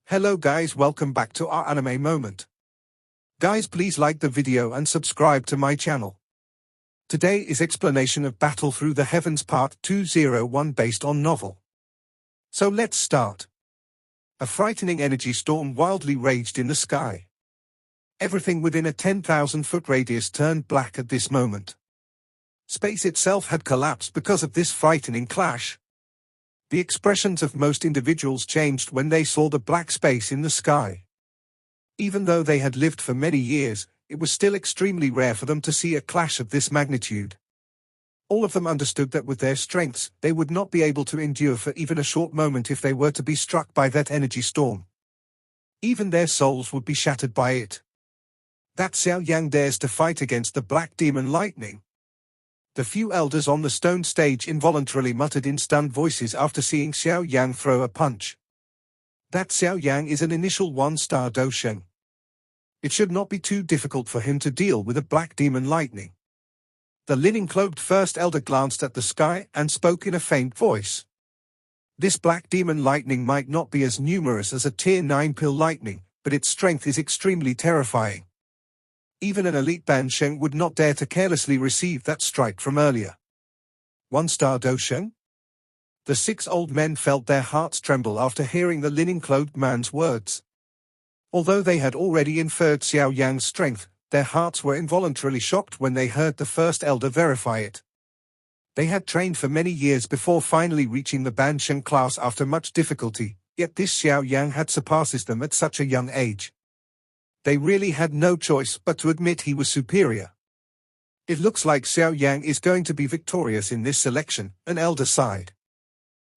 Hello guys, welcome back to our anime moment. Guys, please like the video and subscribe to my channel. Today is explanation of Battle Through the Heavens Part 201 based on novel. So let's start. A frightening energy storm wildly raged in the sky. Everything within a 10,000-foot radius turned black at this moment. Space itself had collapsed because of this frightening clash. The expressions of most individuals changed when they saw the black space in the sky. Even though they had lived for many years, it was still extremely rare for them to see a clash of this magnitude. All of them understood that with their strengths, they would not be able to endure for even a short moment if they were to be struck by that energy storm. Even their souls would be shattered by it. That Xiao Yan dares to fight against the black demon lightning. The few elders on the stone stage involuntarily muttered in stunned voices after seeing Xiao Yan throw a punch. That Xiao Yan is an initial 1-star Dosheng. It should not be too difficult for him to deal with a black demon lightning. The linen-cloaked first elder glanced at the sky and spoke in a faint voice. This black demon lightning might not be as numerous as a Tier 9 pill lightning, but its strength is extremely terrifying. Even an elite Bansheng would not dare to carelessly receive that strike from earlier. 1-star Dosheng? The 6 old men felt their hearts tremble after hearing the linen-clothed man's words. Although they had already inferred Xiao Yan's strength, their hearts were involuntarily shocked when they heard the first elder verify it. They had trained for many years before finally reaching the Bansheng class after much difficulty, yet this Xiao Yan had surpasses them at such a young age. They really had no choice but to admit he was superior. It looks like Xiao Yan is going to be victorious in this selection, an elder sighed.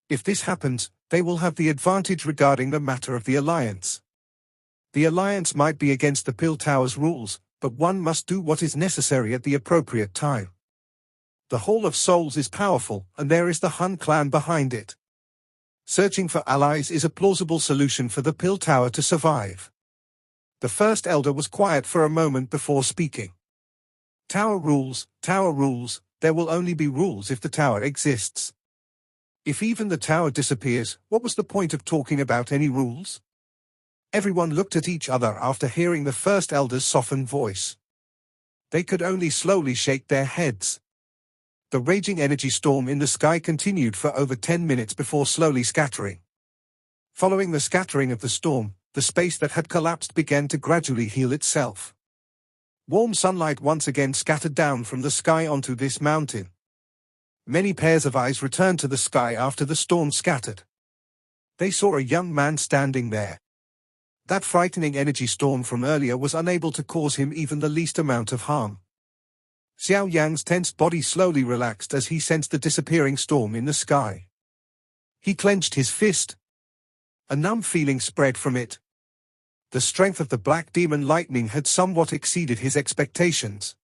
If this happens, they will have the advantage regarding the matter of the alliance. The alliance might be against the Pill Tower's rules, but one must do what is necessary at the appropriate time. The Hall of Souls is powerful, and there is the Han clan behind it. Searching for allies is a plausible solution for the Pill Tower to survive. The first elder was quiet for a moment before speaking. Tower rules, there will only be rules if the tower exists. If even the tower disappears, what was the point of talking about any rules? Everyone looked at each other after hearing the first elder's softened voice. They could only slowly shake their heads. The raging energy storm in the sky continued for over 10 minutes before slowly scattering. Following the scattering of the storm, the space that had collapsed began to gradually heal itself. Warm sunlight once again scattered down from the sky onto this mountain. Many pairs of eyes returned to the sky after the storm scattered. They saw a young man standing there. That frightening energy storm from earlier was unable to cause him even the least amount of harm. Xiao Yan's tensed body slowly relaxed as he sensed the disappearing storm in the sky. He clenched his fist. A numb feeling spread from it. The strength of the black demon lightning had somewhat exceeded his expectations.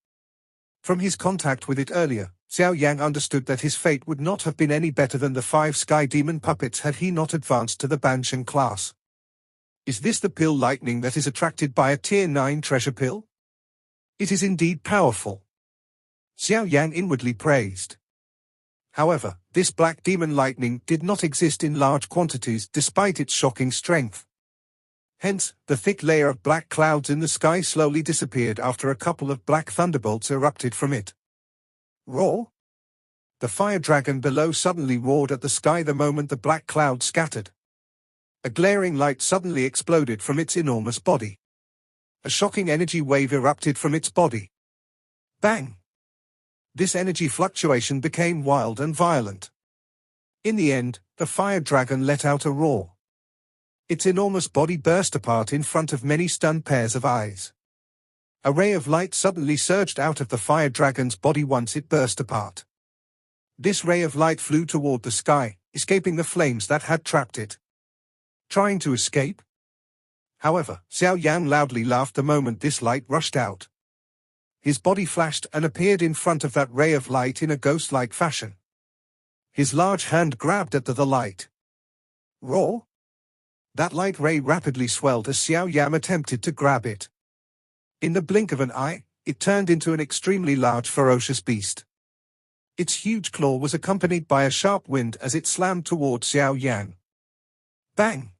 From his contact with it earlier, Xiao Yan understood that his fate would not have been any better than the 5 sky demon puppets had he not advanced to the Bansheng class. Is this the pill lightning that is attracted by a Tier 9 treasure pill? It is indeed powerful. Xiao Yan inwardly praised. However, this black demon lightning did not exist in large quantities despite its shocking strength. Hence, the thick layer of black clouds in the sky slowly disappeared after a couple of black thunderbolts erupted from it. Roar! The fire dragon below suddenly roared at the sky the moment the black cloud scattered. A glaring light suddenly exploded from its enormous body. A shocking energy wave erupted from its body. Bang! This energy fluctuation became wild and violent. In the end, the fire dragon let out a roar. Its enormous body burst apart in front of many stunned pairs of eyes. A ray of light suddenly surged out of the fire dragon's body once it burst apart. This ray of light flew toward the sky, escaping the flames that had trapped it. Trying to escape? However, Xiao Yan loudly laughed the moment this light rushed out. His body flashed and appeared in front of that ray of light in a ghost-like fashion. His large hand grabbed at the light. Roar! That light ray rapidly swelled as Xiao Yan attempted to grab it. In the blink of an eye, it turned into an extremely large ferocious beast. Its huge claw was accompanied by a sharp wind as it slammed toward Xiao Yan. Bang!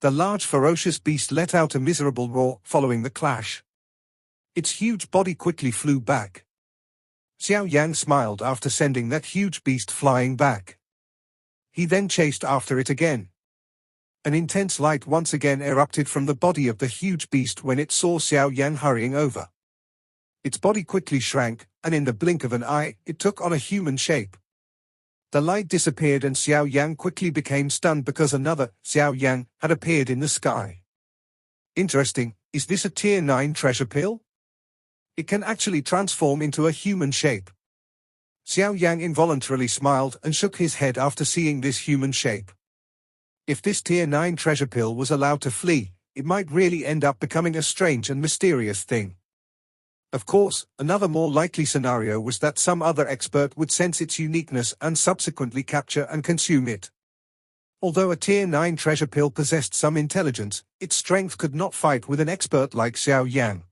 The large ferocious beast let out a miserable roar following the clash. Its huge body quickly flew back. Xiao Yan smiled after sending that huge beast flying back. He then chased after it again. An intense light once again erupted from the body of the huge beast when it saw Xiao Yan hurrying over. Its body quickly shrank, and in the blink of an eye, it took on a human shape. The light disappeared and Xiao Yan quickly became stunned because another Xiao Yan had appeared in the sky. Interesting, is this a Tier 9 treasure pill? It can actually transform into a human shape. Xiao Yan involuntarily smiled and shook his head after seeing this human shape. If this Tier 9 treasure pill was allowed to flee, it might really end up becoming a strange and mysterious thing. Of course, another more likely scenario was that some other expert would sense its uniqueness and subsequently capture and consume it. Although a Tier 9 treasure pill possessed some intelligence, its strength could not fight with an expert like Xiao Yan.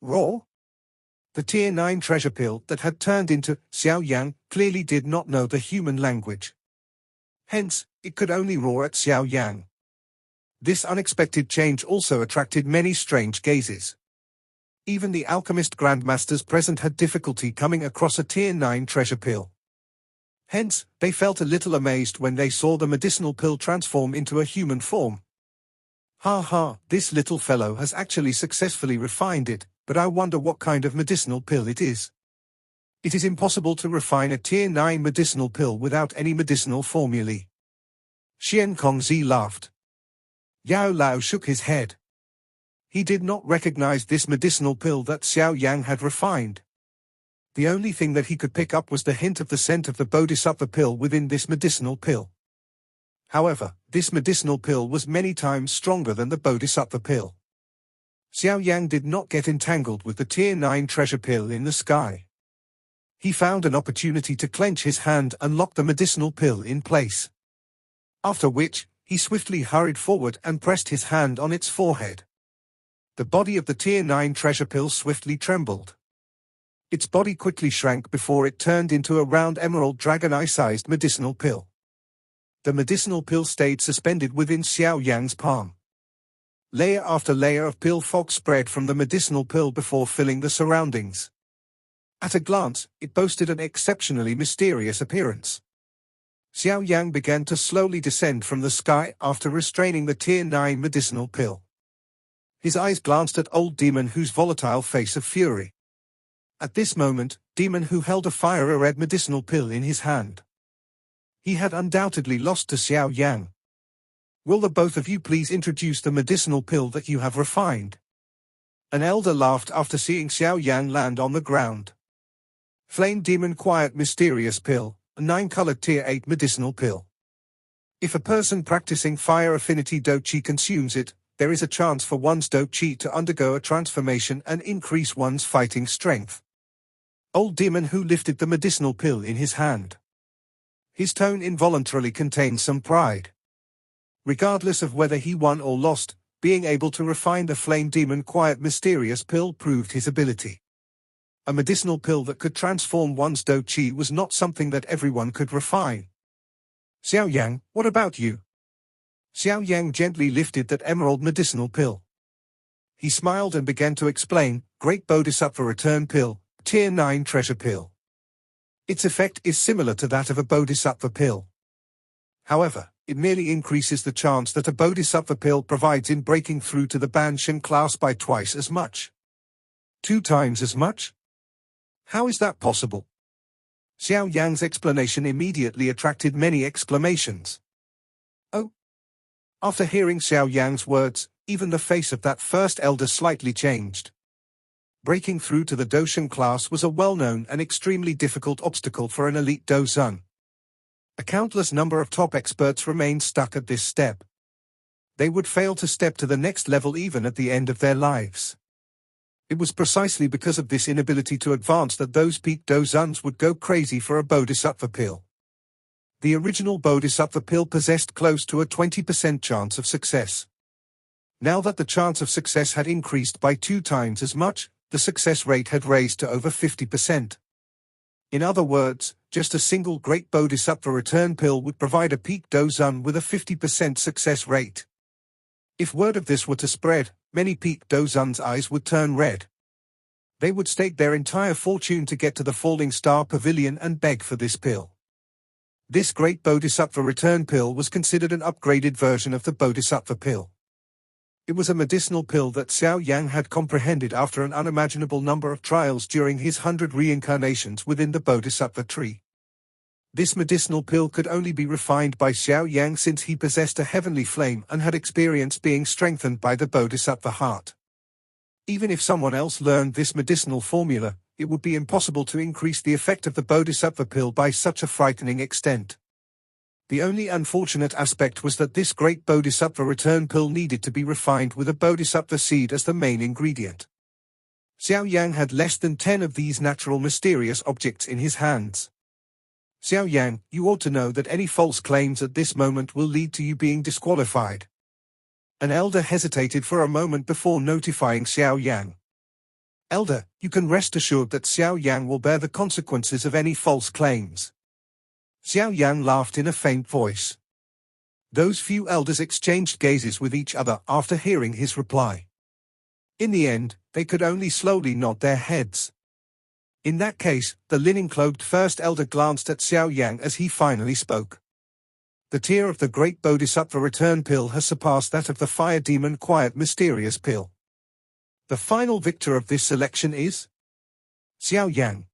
Roar? The Tier 9 treasure pill that had turned into Xiao Yan clearly did not know the human language. Hence, it could only roar at Xiao Yan. This unexpected change also attracted many strange gazes. Even the alchemist grandmasters present had difficulty coming across a Tier 9 treasure pill. Hence, they felt a little amazed when they saw the medicinal pill transform into a human form. Ha ha, this little fellow has actually successfully refined it, but I wonder what kind of medicinal pill it is. It is impossible to refine a Tier 9 medicinal pill without any medicinal formulae. Xian Kongzi laughed. Yao Lao shook his head. He did not recognize this medicinal pill that Xiao Yang had refined. The only thing that he could pick up was the hint of the scent of the bodhisattva pill within this medicinal pill. However, this medicinal pill was many times stronger than the bodhisattva pill. Xiao Yang did not get entangled with the Tier 9 treasure pill in the sky. He found an opportunity to clench his hand and lock the medicinal pill in place. After which, he swiftly hurried forward and pressed his hand on its forehead. The body of the Tier 9 treasure pill swiftly trembled. Its body quickly shrank before it turned into a round emerald dragon eye-sized medicinal pill. The medicinal pill stayed suspended within Xiao Yang's palm. Layer after layer of pill fog spread from the medicinal pill before filling the surroundings. At a glance, it boasted an exceptionally mysterious appearance. Xiao Yang began to slowly descend from the sky after restraining the Tier 9 medicinal pill. His eyes glanced at old Demon Hu's volatile face of fury. At this moment, Demon Hu held a fire-red medicinal pill in his hand. He had undoubtedly lost to Xiao Yang. Will the both of you please introduce the medicinal pill that you have refined? An elder laughed after seeing Xiao Yang land on the ground. Flame Demon Quiet Mysterious Pill, a 9-colored Tier 8 medicinal pill. If a person practicing fire affinity Do Chi consumes it, there is a chance for one's Do Chi to undergo a transformation and increase one's fighting strength. Old Demon Hu lifted the medicinal pill in his hand. His tone involuntarily contained some pride. Regardless of whether he won or lost, being able to refine the Flame Demon Quiet Mysterious Pill proved his ability. A medicinal pill that could transform one's Do Chi was not something that everyone could refine. Xiao Yang, what about you? Xiao Yang gently lifted that emerald medicinal pill. He smiled and began to explain, Great Bodhisattva Return Pill, Tier 9 Treasure Pill. Its effect is similar to that of a Bodhisattva pill. However, it merely increases the chance that a Bodhisattva pill provides in breaking through to the Banshin class by twice as much. 2 times as much? How is that possible? Xiao Yang's explanation immediately attracted many exclamations. Oh! After hearing Xiao Yang's words, even the face of that first elder slightly changed. Breaking through to the Doshan class was a well-known and extremely difficult obstacle for an elite Dozun. A countless number of top experts remained stuck at this step. They would fail to step to the next level even at the end of their lives. It was precisely because of this inability to advance that those peak Dozuns would go crazy for a Bodhisattva pill. The original Bodhisattva pill possessed close to a 20% chance of success. Now that the chance of success had increased by 2 times as much, the success rate had raised to over 50%. In other words, just a single Great Bodhisattva Return Pill would provide a peak Dozun with a 50% success rate. If word of this were to spread, many Peak Dozun's eyes would turn red. They would stake their entire fortune to get to the Falling Star Pavilion and beg for this pill. This great Bodhisattva return pill was considered an upgraded version of the Bodhisattva pill. It was a medicinal pill that Xiao Yan had comprehended after an unimaginable number of trials during his 100 reincarnations within the Bodhisattva tree. This medicinal pill could only be refined by Xiao Yan since he possessed a heavenly flame and had experienced being strengthened by the Bodhisattva heart. Even if someone else learned this medicinal formula, it would be impossible to increase the effect of the Bodhisattva pill by such a frightening extent. The only unfortunate aspect was that this great Bodhisattva return pill needed to be refined with a Bodhisattva seed as the main ingredient. Xiao Yan had less than 10 of these natural mysterious objects in his hands. Xiao Yan, you ought to know that any false claims at this moment will lead to you being disqualified. An elder hesitated for a moment before notifying Xiao Yan. Elder, you can rest assured that Xiao Yan will bear the consequences of any false claims. Xiao Yan laughed in a faint voice. Those few elders exchanged gazes with each other after hearing his reply. In the end, they could only slowly nod their heads. In that case, the linen-cloaked first elder glanced at Xiao Yan as he finally spoke. The tear of the great Bodhisattva return pill has surpassed that of the fire demon quiet mysterious pill. The final victor of this selection is Xiao Yan.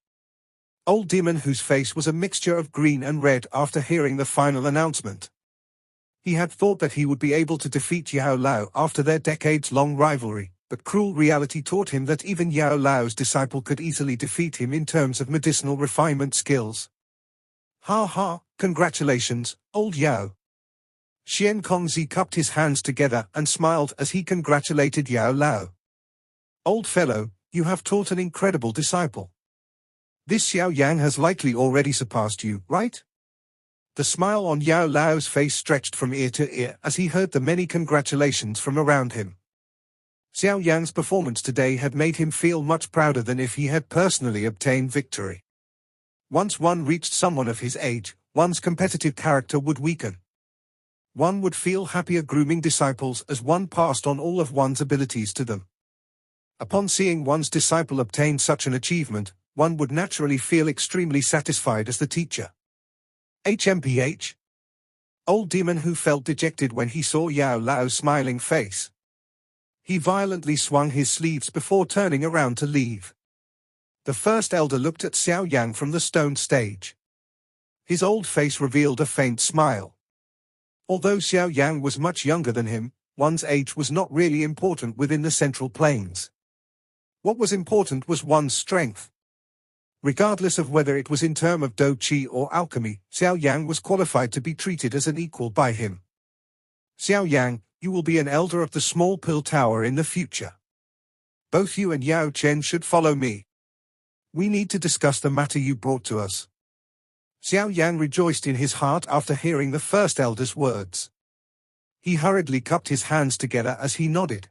Old demon whose face was a mixture of green and red after hearing the final announcement. He had thought that he would be able to defeat Yao Lao after their decades-long rivalry, but cruel reality taught him that even Yao Lao's disciple could easily defeat him in terms of medicinal refinement skills. Ha ha, congratulations, old Yao. Xian Kongzi cupped his hands together and smiled as he congratulated Yao Lao. Old fellow, you have taught an incredible disciple. This Xiao Yan has likely already surpassed you, right? The smile on Yao Lao's face stretched from ear to ear as he heard the many congratulations from around him. Xiao Yan's performance today had made him feel much prouder than if he had personally obtained victory. Once one reached someone of his age, one's competitive character would weaken. One would feel happier grooming disciples as one passed on all of one's abilities to them. Upon seeing one's disciple obtain such an achievement, one would naturally feel extremely satisfied as the teacher. HMPH. Old demon who felt dejected when he saw Yao Lao's smiling face. He violently swung his sleeves before turning around to leave. The first elder looked at Xiao Yan from the stone stage. His old face revealed a faint smile. Although Xiao Yan was much younger than him, one's age was not really important within the Central Plains. What was important was one's strength. Regardless of whether it was in terms of Do Qi or alchemy, Xiao Yan was qualified to be treated as an equal by him. Xiao Yan, you will be an elder of the small pill tower in the future. Both you and Yao Chen should follow me. We need to discuss the matter you brought to us. Xiao Yan rejoiced in his heart after hearing the first elder's words. He hurriedly cupped his hands together as he nodded.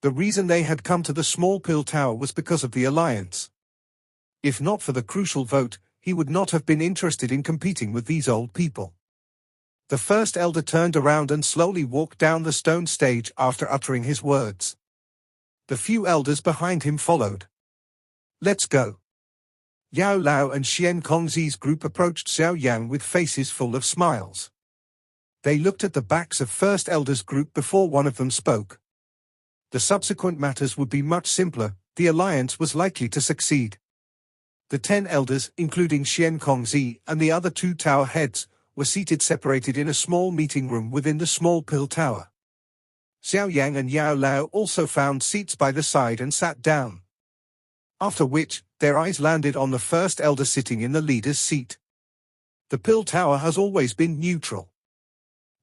The reason they had come to the small pill tower was because of the alliance. If not for the crucial vote, he would not have been interested in competing with these old people. The first elder turned around and slowly walked down the stone stage after uttering his words. The few elders behind him followed. Let's go. Yao Lao and Xian Kongzi's group approached Xiao Yan with faces full of smiles. They looked at the backs of first elder's group before one of them spoke. The subsequent matters would be much simpler, the alliance was likely to succeed. The 10 elders, including Xian Kongzi and the other 2 tower heads, were seated separated in a small meeting room within the small pill tower. Xiao Yan and Yao Lao also found seats by the side and sat down. After which, their eyes landed on the first elder sitting in the leader's seat. The pill tower has always been neutral.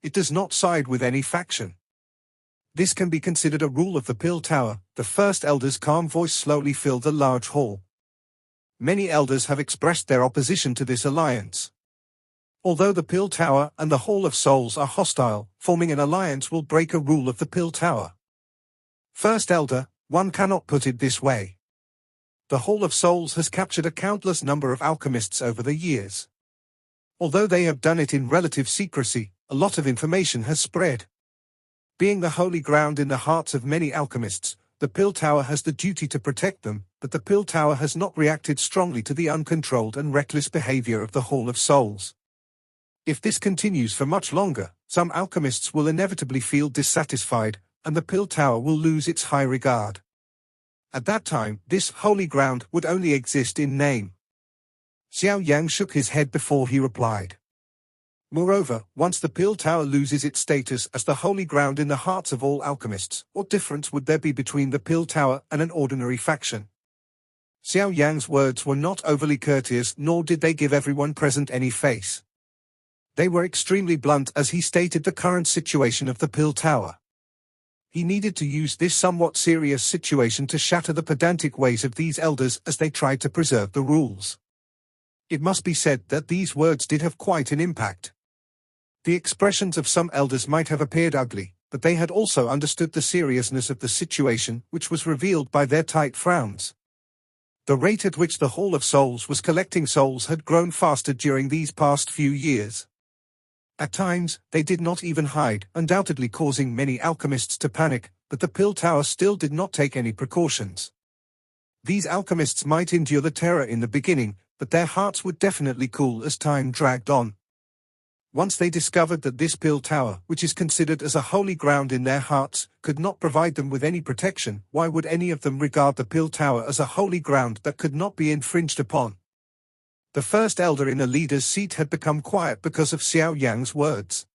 It does not side with any faction. This can be considered a rule of the pill tower. The first elder's calm voice slowly filled the large hall. Many elders have expressed their opposition to this alliance. Although the pill tower and the Hall of Souls are hostile, forming an alliance will break a rule of the pill tower. First elder, one cannot put it this way. The Hall of Souls has captured a countless number of alchemists over the years. Although they have done it in relative secrecy, a lot of information has spread. Being the holy ground in the hearts of many alchemists, the Pill Tower has the duty to protect them, but the Pill Tower has not reacted strongly to the uncontrolled and reckless behavior of the Hall of Souls. If this continues for much longer, some alchemists will inevitably feel dissatisfied, and the Pill Tower will lose its high regard. At that time, this holy ground would only exist in name. Xiao Yan shook his head before he replied. Moreover, once the Pill Tower loses its status as the holy ground in the hearts of all alchemists, what difference would there be between the Pill Tower and an ordinary faction? Xiao Yan's words were not overly courteous, nor did they give everyone present any face. They were extremely blunt as he stated the current situation of the Pill Tower. He needed to use this somewhat serious situation to shatter the pedantic ways of these elders as they tried to preserve the rules. It must be said that these words did have quite an impact. The expressions of some elders might have appeared ugly, but they had also understood the seriousness of the situation, which was revealed by their tight frowns. The rate at which the Hall of Souls was collecting souls had grown faster during these past few years. At times, they did not even hide, undoubtedly causing many alchemists to panic, but the Pill Tower still did not take any precautions. These alchemists might endure the terror in the beginning, but their hearts would definitely cool as time dragged on. Once they discovered that this Pill Tower, which is considered as a holy ground in their hearts, could not provide them with any protection, why would any of them regard the Pill Tower as a holy ground that could not be infringed upon? The first elder in a leader's seat had become quiet because of Xiao Yan's words.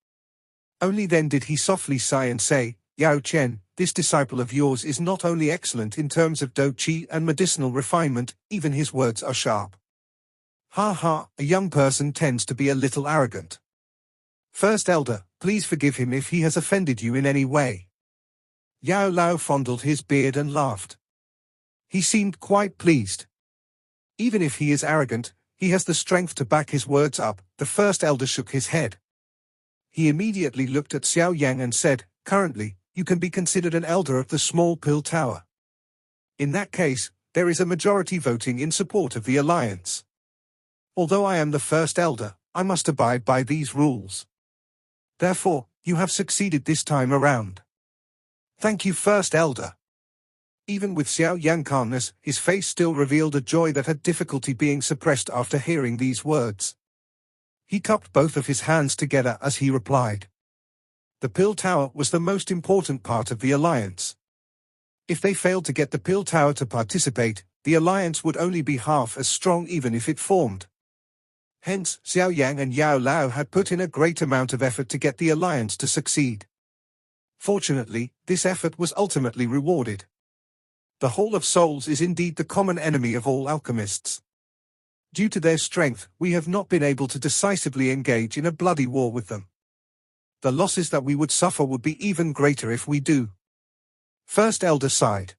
Only then did he softly sigh and say, "Yao Chen, this disciple of yours is not only excellent in terms of Do Qi and medicinal refinement, even his words are sharp." Ha ha, a young person tends to be a little arrogant. First elder, please forgive him if he has offended you in any way. Yao Lao fondled his beard and laughed. He seemed quite pleased. Even if he is arrogant, he has the strength to back his words up. The first elder shook his head. He immediately looked at Xiao Yan and said, "Currently, you can be considered an elder of the small Pill Tower. In that case, there is a majority voting in support of the alliance. Although I am the first elder, I must abide by these rules. Therefore, you have succeeded this time around. Thank you, first elder." Even with Xiao Yan calmness, his face still revealed a joy that had difficulty being suppressed after hearing these words. He cupped both of his hands together as he replied. The Pill Tower was the most important part of the alliance. If they failed to get the Pill Tower to participate, the alliance would only be half as strong even if it formed. Hence, Xiao Yan and Yao Lao had put in a great amount of effort to get the alliance to succeed. Fortunately, this effort was ultimately rewarded. The Hall of Souls is indeed the common enemy of all alchemists. Due to their strength, we have not been able to decisively engage in a bloody war with them. The losses that we would suffer would be even greater if we do. First elder sighed.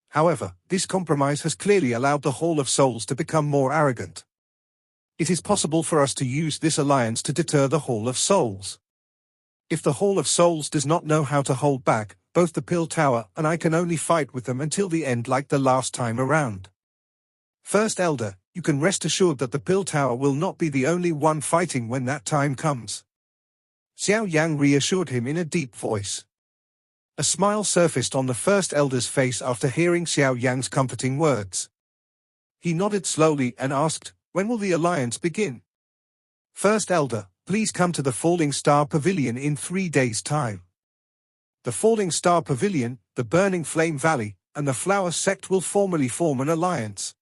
However, this compromise has clearly allowed the Hall of Souls to become more arrogant. It is possible for us to use this alliance to deter the Hall of Souls. If the Hall of Souls does not know how to hold back, both the Pill Tower and I can only fight with them until the end like the last time around. First elder, you can rest assured that the Pill Tower will not be the only one fighting when that time comes. Xiao Yang reassured him in a deep voice. A smile surfaced on the first elder's face after hearing Xiao Yang's comforting words. He nodded slowly and asked, "When will the alliance begin?" First elder, please come to the Falling Star Pavilion in 3 days' time. The Falling Star Pavilion, the Burning Flame Valley, and the Flower Sect will formally form an alliance.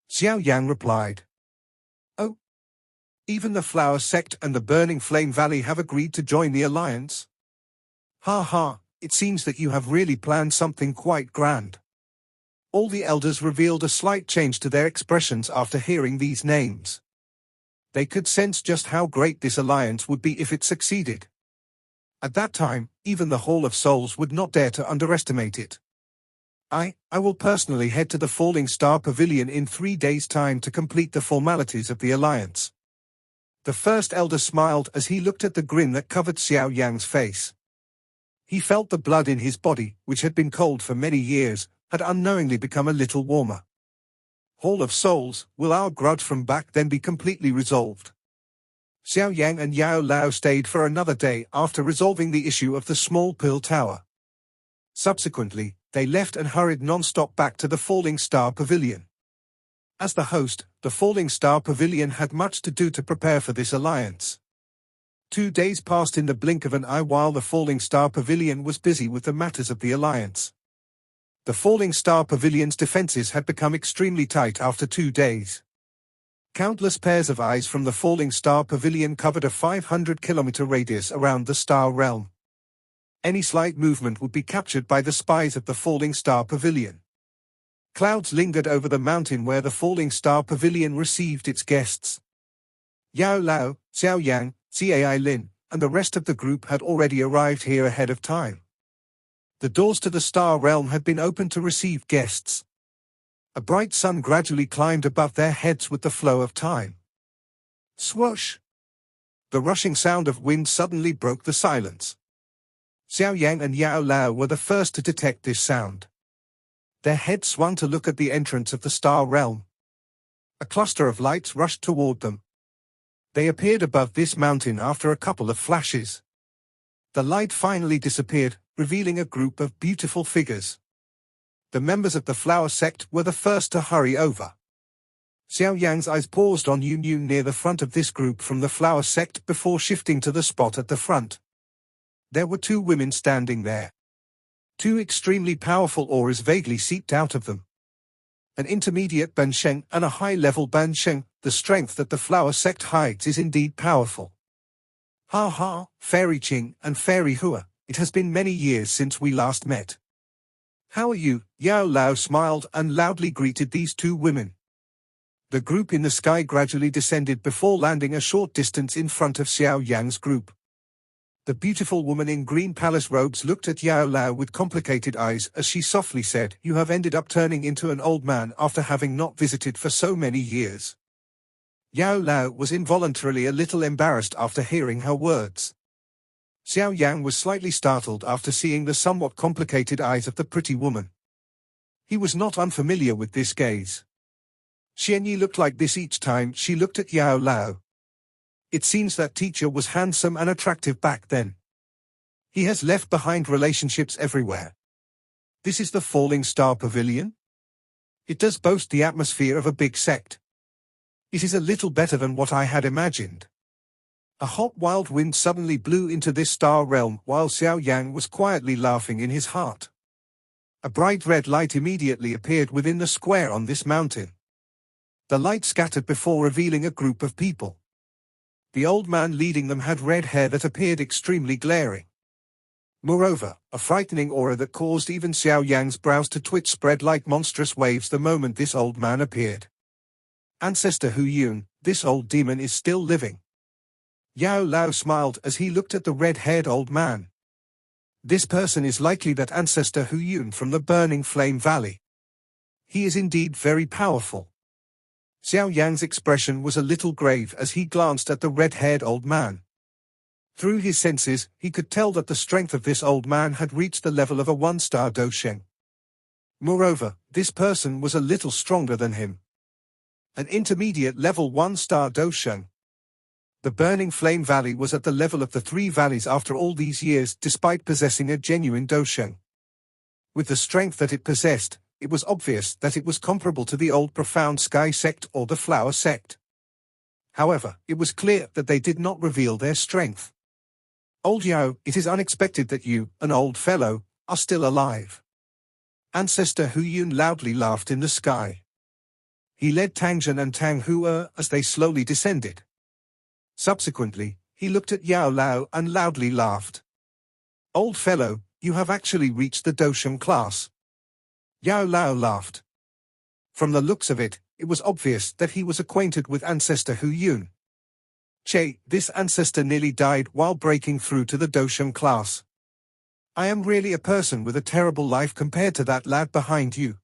Xiao Yang replied. Oh? Even the Flower Sect and the Burning Flame Valley have agreed to join the alliance? Ha ha, it seems that you have really planned something quite grand. All the elders revealed a slight change to their expressions after hearing these names. They could sense just how great this alliance would be if it succeeded. At that time, even the Hall of Souls would not dare to underestimate it. I will personally head to the Falling Star Pavilion in 3 days' time to complete the formalities of the alliance. The first elder smiled as he looked at the grin that covered Xiao Yang's face. He felt the blood in his body, which had been cold for many years, had unknowingly become a little warmer. Hall of Souls, will our grudge from back then be completely resolved? Xiao Yan and Yao Lao stayed for another day after resolving the issue of the small pill tower. Subsequently, they left and hurried non-stop back to the Falling Star Pavilion. As the host, the Falling Star Pavilion had much to do to prepare for this alliance. 2 days passed in the blink of an eye while the Falling Star Pavilion was busy with the matters of the alliance. The Falling Star Pavilion's defenses had become extremely tight after 2 days. Countless pairs of eyes from the Falling Star Pavilion covered a 500-kilometer radius around the Star Realm. Any slight movement would be captured by the spies at the Falling Star Pavilion. Clouds lingered over the mountain where the Falling Star Pavilion received its guests. Yao Lao, Xiao Yan, Cai Lin, and the rest of the group had already arrived here ahead of time. The doors to the Star Realm had been opened to receive guests. A bright sun gradually climbed above their heads with the flow of time. Swoosh! The rushing sound of wind suddenly broke the silence. Xiao Yan and Yao Lao were the first to detect this sound. Their heads swung to look at the entrance of the Star Realm. A cluster of lights rushed toward them. They appeared above this mountain after a couple of flashes. The light finally disappeared, revealing a group of beautiful figures. The members of the flower sect were the first to hurry over. Xiao Yan's eyes paused on Yun Yun near the front of this group from the flower sect before shifting to the spot at the front. There were 2 women standing there. 2 extremely powerful auras vaguely seeped out of them. An intermediate Bansheng and a high-level Bansheng. The strength that the flower sect hides is indeed powerful. Ha ha, Fairy Qing and Fairy Hua, it has been many years since we last met. How are you? Yao Lao smiled and loudly greeted these 2 women. The group in the sky gradually descended before landing a short distance in front of Xiao Yan's group. The beautiful woman in green palace robes looked at Yao Lao with complicated eyes as she softly said, "You have ended up turning into an old man after having not visited for so many years." Yao Lao was involuntarily a little embarrassed after hearing her words. Xiao Yan was slightly startled after seeing the somewhat complicated eyes of the pretty woman. He was not unfamiliar with this gaze. Xianyi looked like this each time she looked at Yao Lao. It seems that teacher was handsome and attractive back then. He has left behind relationships everywhere. This is the Falling Star Pavilion? It does boast the atmosphere of a big sect. It is a little better than what I had imagined. A hot wild wind suddenly blew into this star realm while Xiao Yan was quietly laughing in his heart. A bright red light immediately appeared within the square on this mountain. The light scattered before revealing a group of people. The old man leading them had red hair that appeared extremely glaring. Moreover, a frightening aura that caused even Xiao Yan's brows to twitch spread like monstrous waves the moment this old man appeared. Ancestor Hu Yun, this old demon is still living. Yao Lao smiled as he looked at the red-haired old man. This person is likely that Ancestor Hu Yun from the Burning Flame Valley. He is indeed very powerful. Xiao Yan's expression was a little grave as he glanced at the red-haired old man. Through his senses, he could tell that the strength of this old man had reached the level of a 1-star Dosheng. Moreover, this person was a little stronger than him. An intermediate level 1-star Dosheng. The Burning Flame Valley was at the level of the 3 valleys after all these years despite possessing a genuine Dosheng. With the strength that it possessed, it was obvious that it was comparable to the old Profound Sky sect or the Flower sect. However, it was clear that they did not reveal their strength. Old Yao, it is unexpected that you, an old fellow, are still alive. Ancestor Hu Yun loudly laughed in the sky. He led Tang Zhen and Tang Hua as they slowly descended. Subsequently, he looked at Yao Lao and loudly laughed. Old fellow, you have actually reached the Dosheng class. Yao Lao laughed. From the looks of it, it was obvious that he was acquainted with Ancestor Hu Yun. Che, this ancestor nearly died while breaking through to the Dosheng class. I am really a person with a terrible life compared to that lad behind you.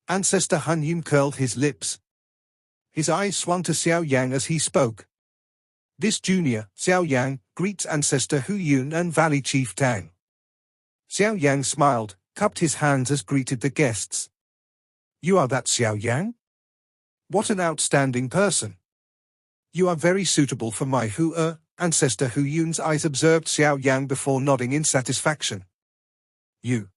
Ancestor Han Yun curled his lips. His eyes swung to Xiao Yang as he spoke. This junior, Xiao Yang, greets Ancestor Hu Yun and Valley Chief Tang. Xiao Yang smiled, cupped his hands as greeted the guests. You are that Xiao Yang? What an outstanding person. You are very suitable for my ancestor. Hu Yun's eyes observed Xiao Yan before nodding in satisfaction. You.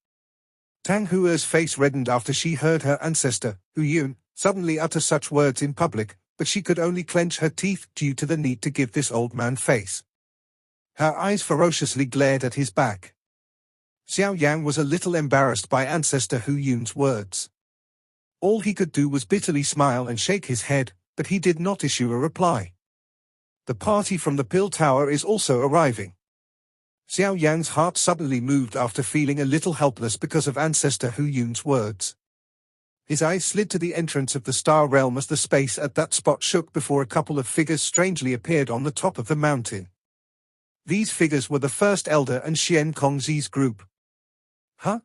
Tang Hua's face reddened after she heard her ancestor, Hu Yun, suddenly utter such words in public, but she could only clench her teeth due to the need to give this old man face. Her eyes ferociously glared at his back. Xiao Yan was a little embarrassed by ancestor Hu Yun's words. All he could do was bitterly smile and shake his head, but he did not issue a reply. The party from the Pill Tower is also arriving. Xiao Yan's heart suddenly moved after feeling a little helpless because of ancestor Hu Yun's words. His eyes slid to the entrance of the Star Realm as the space at that spot shook before a couple of figures strangely appeared on the top of the mountain. These figures were the First Elder and Xian Kongzi's group. Huh?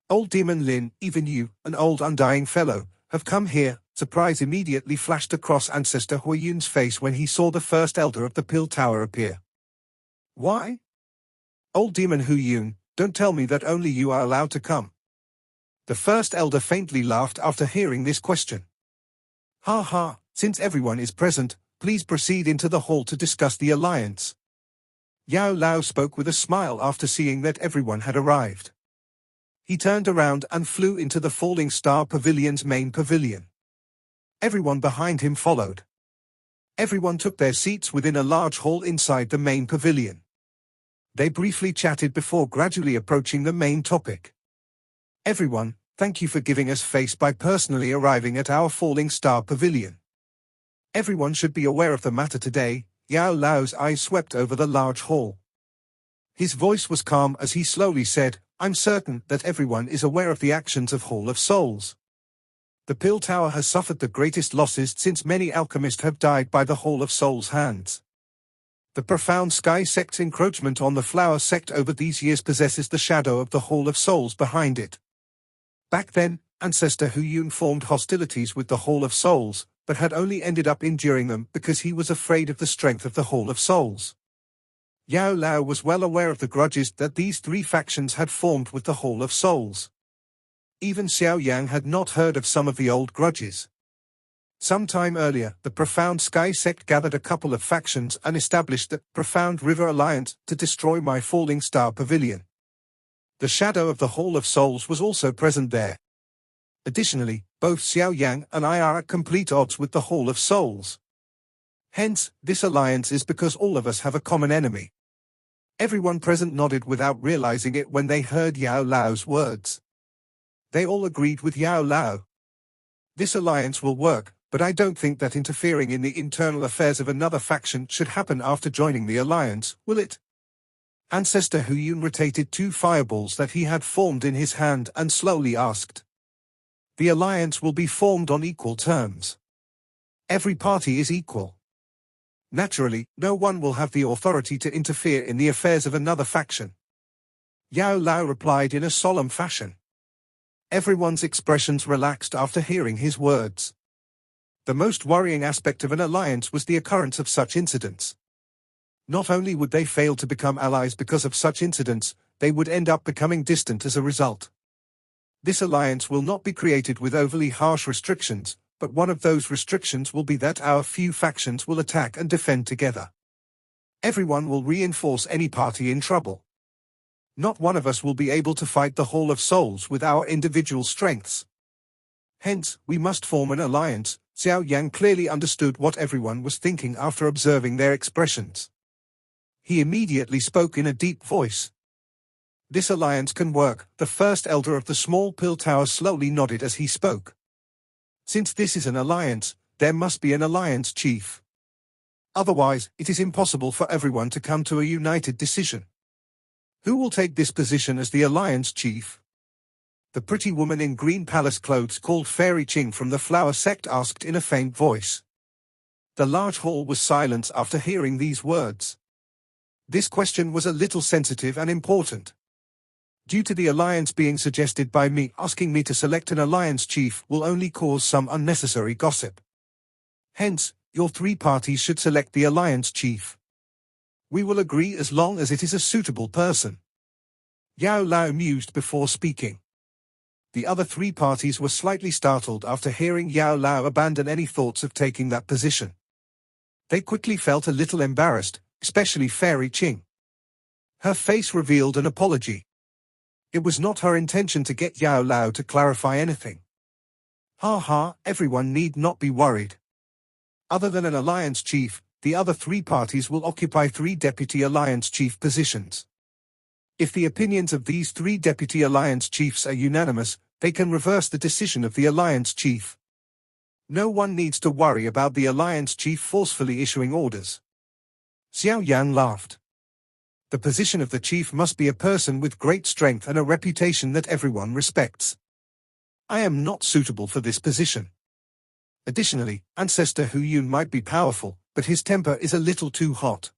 Old Demon Lin, even you, an old undying fellow, have come here. Surprise immediately flashed across ancestor Hu Yun's face when he saw the First Elder of the Pill Tower appear. Why? Old Demon Hu Yun, don't tell me that only you are allowed to come. The First Elder faintly laughed after hearing this question. Ha ha, since everyone is present, please proceed into the hall to discuss the alliance. Yao Lao spoke with a smile after seeing that everyone had arrived. He turned around and flew into the Falling Star Pavilion's main pavilion. Everyone behind him followed. Everyone took their seats within a large hall inside the main pavilion. They briefly chatted before gradually approaching the main topic. Everyone, thank you for giving us face by personally arriving at our Falling Star Pavilion. Everyone should be aware of the matter today. Yao Lao's eyes swept over the large hall. His voice was calm as he slowly said, I'm certain that everyone is aware of the actions of Hall of Souls. The Pill Tower has suffered the greatest losses since many alchemists have died by the Hall of Souls' hands. The profound Sky Sect's encroachment on the Flower Sect over these years possesses the shadow of the Hall of Souls behind it. Back then, ancestor Hu Yun formed hostilities with the Hall of Souls, but had only ended up enduring them because he was afraid of the strength of the Hall of Souls. Yao Lao was well aware of the grudges that these three factions had formed with the Hall of Souls. Even Xiao Yan had not heard of some of the old grudges. Some time earlier, the Profound Sky Sect gathered a couple of factions and established the Profound River Alliance to destroy my Falling Star Pavilion. The shadow of the Hall of Souls was also present there. Additionally, both Xiao Yan and I are at complete odds with the Hall of Souls. Hence, this alliance is because all of us have a common enemy. Everyone present nodded without realizing it when they heard Yao Lao's words. They all agreed with Yao Lao. This alliance will work, but I don't think that interfering in the internal affairs of another faction should happen after joining the alliance, will it? Ancestor Hu Yun rotated two fireballs that he had formed in his hand and slowly asked. The alliance will be formed on equal terms. Every party is equal. Naturally, no one will have the authority to interfere in the affairs of another faction. Yao Lao replied in a solemn fashion. Everyone's expressions relaxed after hearing his words. The most worrying aspect of an alliance was the occurrence of such incidents. Not only would they fail to become allies because of such incidents, they would end up becoming distant as a result. This alliance will not be created with overly harsh restrictions, but one of those restrictions will be that our few factions will attack and defend together. Everyone will reinforce any party in trouble. Not one of us will be able to fight the Hall of Souls with our individual strengths. Hence, we must form an alliance. Xiao Yan clearly understood what everyone was thinking after observing their expressions. He immediately spoke in a deep voice. This alliance can work. The First Elder of the Small Pill Tower slowly nodded as he spoke. Since this is an alliance, there must be an alliance chief. Otherwise, it is impossible for everyone to come to a united decision. Who will take this position as the alliance chief? The pretty woman in green palace clothes called Fairy Ching from the Flower Sect asked in a faint voice. The large hall was silent after hearing these words. This question was a little sensitive and important. Due to the alliance being suggested by me, asking me to select an alliance chief will only cause some unnecessary gossip. Hence, your three parties should select the alliance chief. We will agree as long as it is a suitable person. Yao Lao mused before speaking. The other three parties were slightly startled after hearing Yao Lao abandon any thoughts of taking that position. They quickly felt a little embarrassed, especially Fairy Ching. Her face revealed an apology. It was not her intention to get Yao Lao to clarify anything. Ha ha, everyone need not be worried. Other than an alliance chief, the other three parties will occupy 3 deputy alliance chief positions. If the opinions of these 3 deputy alliance chiefs are unanimous, they can reverse the decision of the alliance chief. No one needs to worry about the alliance chief forcefully issuing orders. Xiao Yan laughed. The position of the chief must be a person with great strength and a reputation that everyone respects. I am not suitable for this position. Additionally, Ancestor Hu Yun might be powerful, but his temper is a little too hot.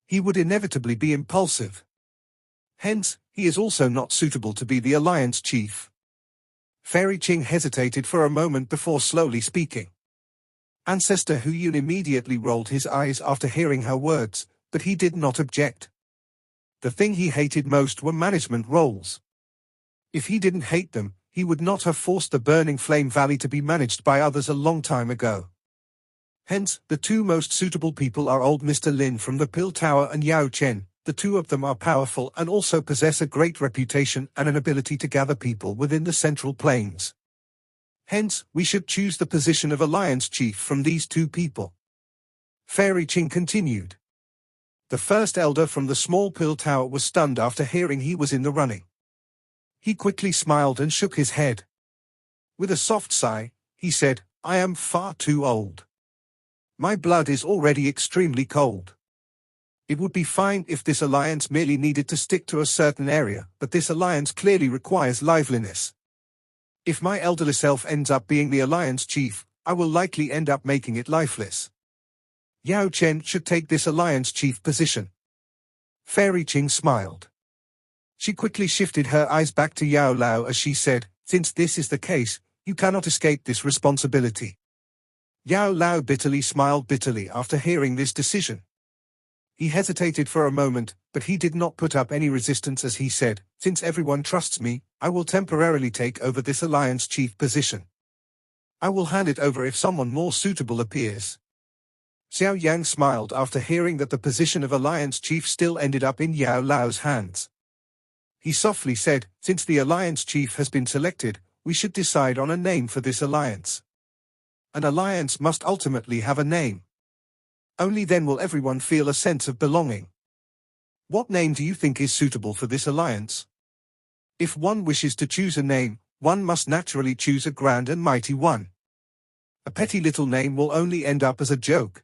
He would inevitably be impulsive. Hence, he is also not suitable to be the alliance chief. Fairy Ching hesitated for a moment before slowly speaking. Ancestor Hu Yun immediately rolled his eyes after hearing her words, but he did not object. The thing he hated most were management roles. If he didn't hate them, he would not have forced the Burning Flame Valley to be managed by others a long time ago. Hence, the 2 most suitable people are old Mr. Lin from the Pill Tower and Yao Chen. The 2 of them are powerful and also possess a great reputation and an ability to gather people within the Central Plains. Hence, we should choose the position of alliance chief from these 2 people. Fairy Ching continued. The first elder from the small Pill Tower was stunned after hearing he was in the running. He quickly smiled and shook his head. With a soft sigh, he said, I am far too old. My blood is already extremely cold. It would be fine if this alliance merely needed to stick to a certain area, but this alliance clearly requires liveliness. If my elderly self ends up being the alliance chief, I will likely end up making it lifeless. Yao Chen should take this alliance chief position. Fairy Ching smiled. She quickly shifted her eyes back to Yao Lao as she said, since this is the case, you cannot escape this responsibility. Yao Lao bitterly smiled bitterly after hearing this decision. He hesitated for a moment, but he did not put up any resistance as he said, since everyone trusts me, I will temporarily take over this alliance chief position. I will hand it over if someone more suitable appears. Xiao Yan smiled after hearing that the position of alliance chief still ended up in Yao Lao's hands. He softly said, since the alliance chief has been selected, we should decide on a name for this alliance. An alliance must ultimately have a name. Only then will everyone feel a sense of belonging. What name do you think is suitable for this alliance? If one wishes to choose a name, one must naturally choose a grand and mighty one. A petty little name will only end up as a joke.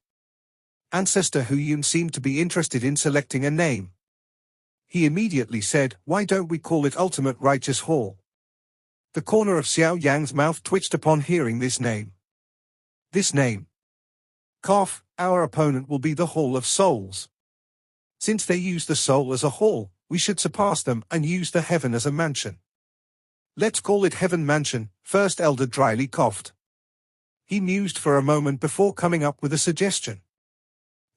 Ancestor Hu Yun seemed to be interested in selecting a name. He immediately said, why don't we call it Ultimate Righteous Hall? The corner of Xiao Yang's mouth twitched upon hearing this name. This name. Cough, our opponent will be the Hall of Souls. Since they use the soul as a hall, we should surpass them and use the heaven as a mansion. Let's call it Heaven Mansion, First Elder dryly coughed. He mused for a moment before coming up with a suggestion.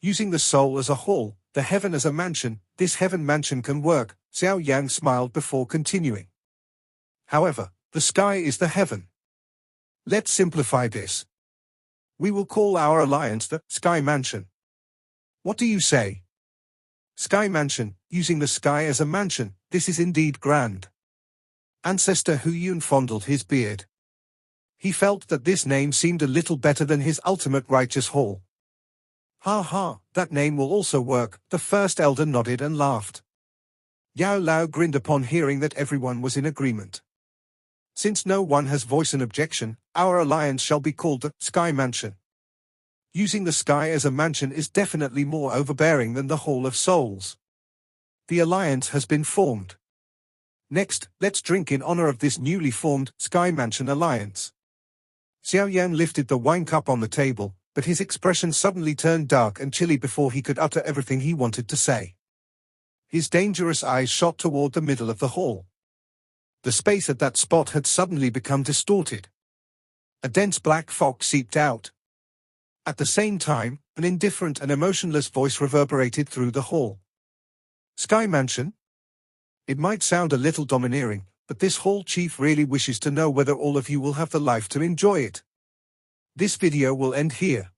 Using the soul as a hall, the heaven as a mansion, this Heaven Mansion can work, Xiao Yan smiled before continuing. However, the sky is the heaven. Let's simplify this. We will call our alliance the Sky Mansion. What do you say? Sky Mansion, using the sky as a mansion, this is indeed grand. Ancestor Hu Yun fondled his beard. He felt that this name seemed a little better than his Ultimate Righteous Hall. Ha ha, that name will also work, the first elder nodded and laughed. Yao Lao grinned upon hearing that everyone was in agreement. Since no one has voiced an objection, our alliance shall be called the Sky Mansion. Using the sky as a mansion is definitely more overbearing than the Hall of Souls. The alliance has been formed. Next, let's drink in honor of this newly formed Sky Mansion alliance. Xiao Yan lifted the wine cup on the table, but his expression suddenly turned dark and chilly before he could utter everything he wanted to say. His dangerous eyes shot toward the middle of the hall. The space at that spot had suddenly become distorted. A dense black fog seeped out. At the same time, an indifferent and emotionless voice reverberated through the hall. Sky Mansion? It might sound a little domineering, but this hall chief really wishes to know whether all of you will have the life to enjoy it. This video will end here.